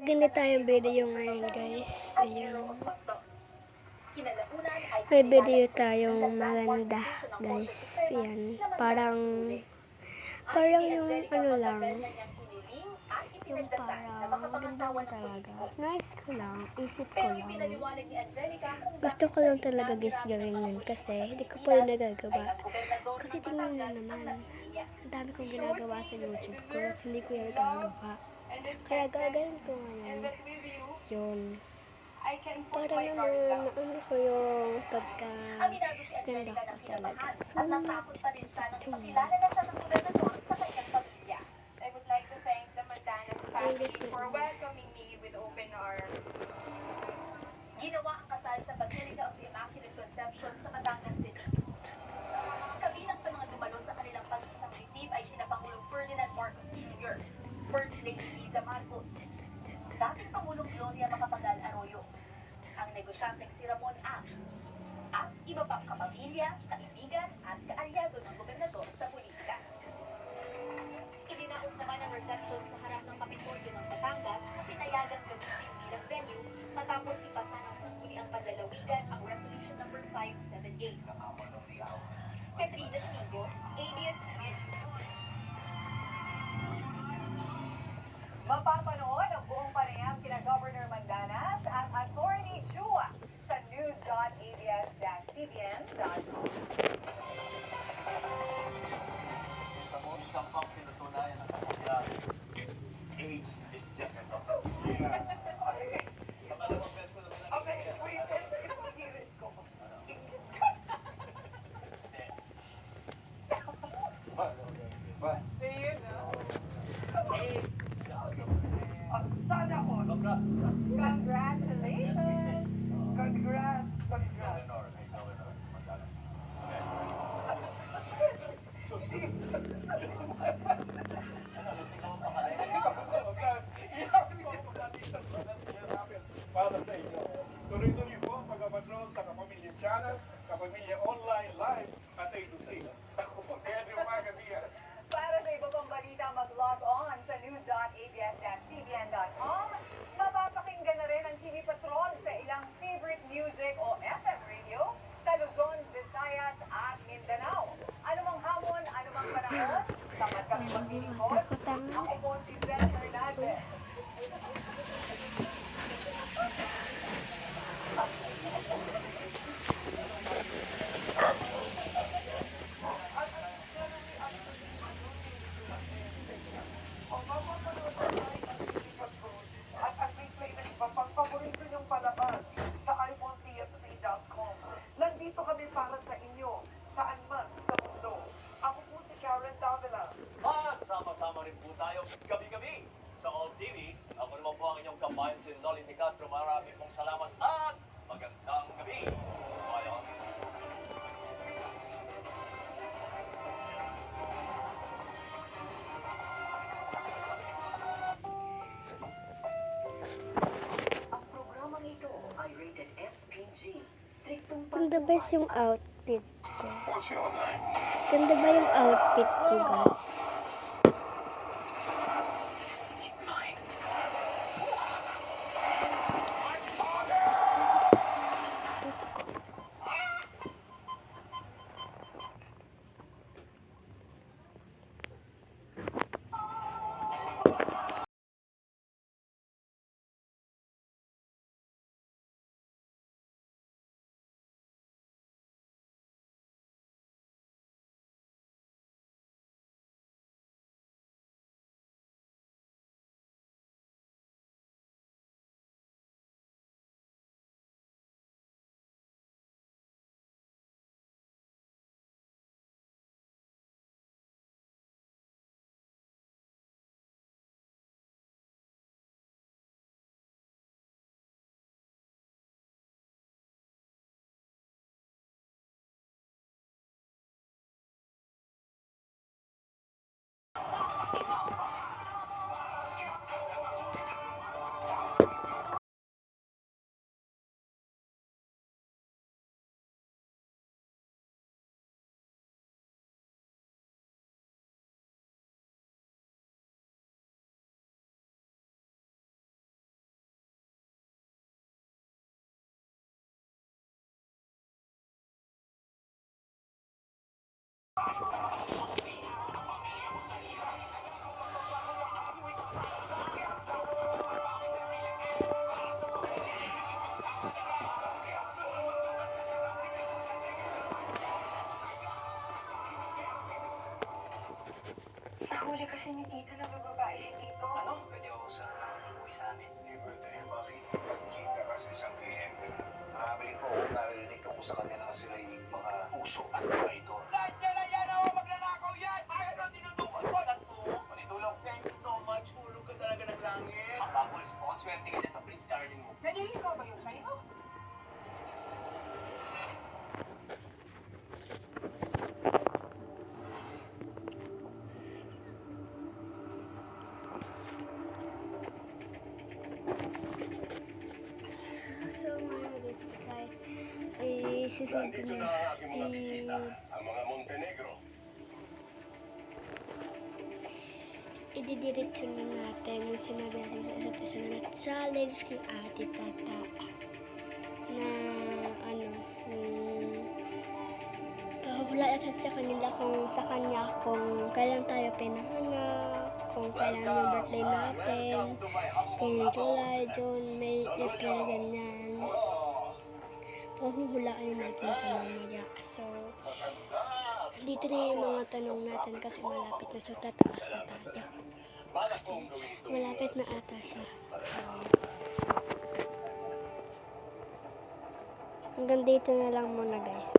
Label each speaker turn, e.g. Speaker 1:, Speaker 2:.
Speaker 1: Ganito tayong video ngayon, guys. Ayan. May video tayong maganda, guys. Ayan. Parang yung ano lang. Yung parang maganda mo talaga. Nice ko lang. Isip ko lang. Gusto ko lang talaga, guys, gawin yun. Kasi hindi ko pa yun nagagawa. Kasi tingnan na naman. Ang dami kong ginagawa sa YouTube ko. Hindi ko yan nagagawa. Kaya gagawin ko ngayon. Yun. Para naman ano ko yung pagka-ganda ko talaga.
Speaker 2: For welcoming me with open arms.
Speaker 3: Ginawa ang kasal sa Basilica of the Immaculate Conception sa Batangas City. Kabilang sa mga dumalo sa kanilang pag-isang litib ay sina Pangulong Ferdinand Marcos Jr., First Lady Liza Marcos, dating Pangulong Gloria Macapagal Arroyo, ang negosyanteng si Ramon Ang, at iba pang kapamilya, kaibigan at kaalyado ng gobernador sa politika. Idinaos naman ang reception sa harap ng Kapitolyo ng Batangas na pinayagan gamitin bilang venue matapos ipasa ng sangguniang panlalawigan ang Resolution No. 578. Katrina Domingo, ABS-CBN News.
Speaker 2: Mapapanood ang buong panayam kina Governor Mandanas at Attorney Chua sa news.abs-cbn.com.
Speaker 4: Isang pang pinatunayan ng kapatid. AIDS is difficult. Pangalawang beses ko naman
Speaker 2: Okay, wait. Ipagirit ko.
Speaker 4: Ba?
Speaker 2: Ayun na. Sana all. Congratulations. Congrats.
Speaker 4: Para sa inyo. Tuloy-tuloy po ang pag-upload sa Kapamilya Channel, Kapamilya Online Live at A2C. Ako po si Andrew Magadias.
Speaker 2: Para sa iba pang balita, mag-log on sa news.abs-cbn.com. Mapapakinggan na rin ang TV Patrol sa ilang favorite music o FM radio sa Luzon, Visayas at Mindanao. Anumang hamon, anumang panahon, dapat kami maglilingkod. Ako po si Zen Hernandez.
Speaker 5: At ang replay ng iba pang paborito niyong palabas sa iPhoneTFC.com. Nandito kami para sa inyo, saan man sa mundo. Ako po si Karen Davila.
Speaker 4: At sama-sama rin po tayo gabi-gabi sa All TV. Ako naman po ang inyong kabayan si Nolly Castro. Marami pong salamat at magandang gabi. Bye.
Speaker 3: Ang programang ito ay rated SPG. Striktong
Speaker 1: Ganda ba yung outfit ko? Ganda ba yung outfit ko, guys?
Speaker 4: maswerte ka dyan sa Prince Charming mo.
Speaker 2: Naliligaw ba yung sa'yo?
Speaker 1: So, mga guys, susunod
Speaker 6: Nandito
Speaker 1: na.
Speaker 6: na ang aking mga bisita, ang mga Montenegro.
Speaker 1: Ididiretso na natin yung sinabi natin sa isa't isa na challenge ni Ate Tata na kahulaan sa kanila sa kanya kung kailan tayo pinanganak, kung kailan yung birthday natin, kung July, June, May, April, ganyan. Pahuhulaan natin sa mamaya. So, dito na yung mga tanong natin kasi malapit na, so tataas na tayo. Kasi malapit na ata siya. Hanggang dito na lang muna guys.